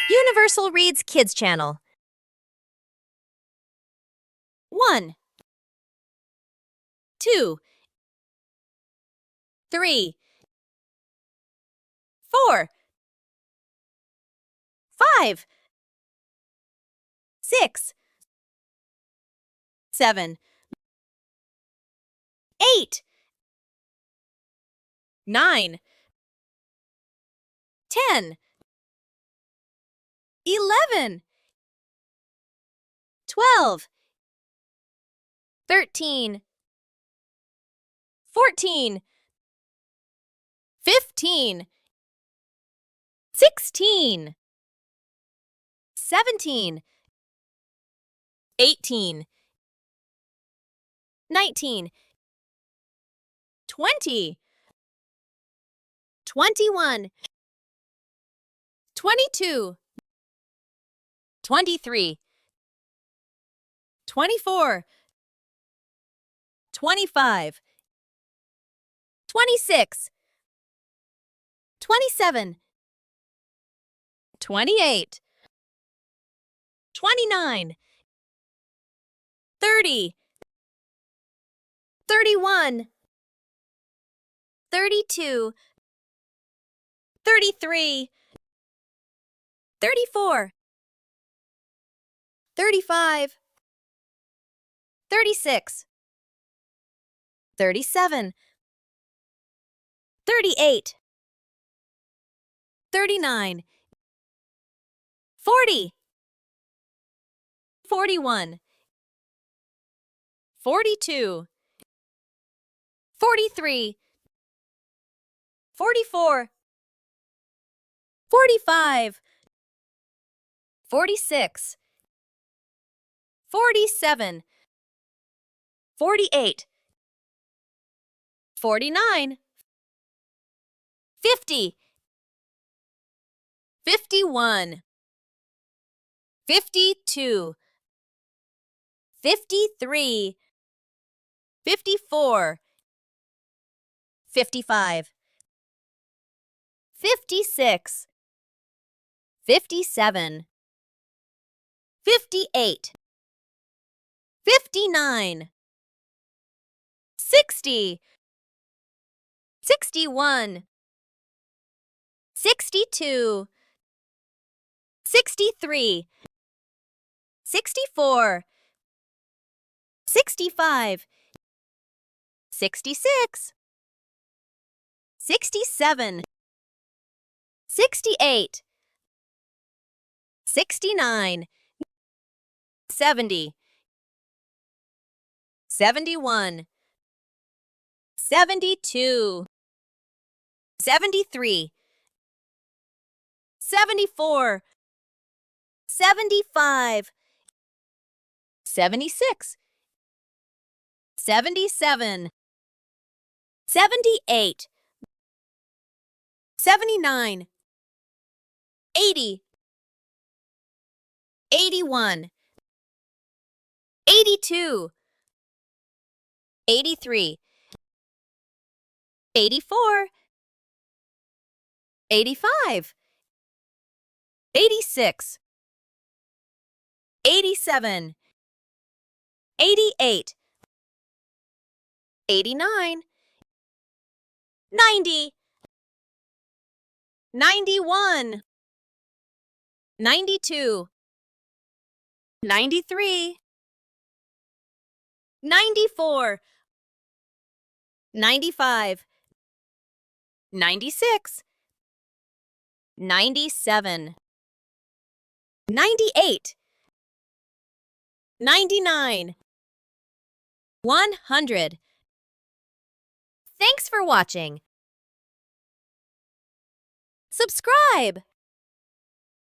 Universal Reads Kids Channel. 1, 2, 3, 4, 5, 6, 7, 8, 9, 10, 11, 12, 13, 14, 15, 16, 17, 18, 19, 20, 21, 22, 23, 24, 25, 26, 27, 28, 29, 30, 31, 32, 33, 34, 35, 36, 37, 38, 39, 40, 41, 42, 43, 44, 45, 46, 47, 48, 49, 50, 51, 52, 53, 54, 55, 56, 57, 58, 59, 60, 61, 62, 63, 64, 65, 66, 67, 68, 69, 70, 71, 72, 73, 74, 75, 76, 77, 78, 79, 80, 81, 82, 83, 84, 85, 86, 87, 88, 89, 90, 91, 92, 93, 94, 95, 96, 97, 98, 99, 100. Thanks for watching. Subscribe!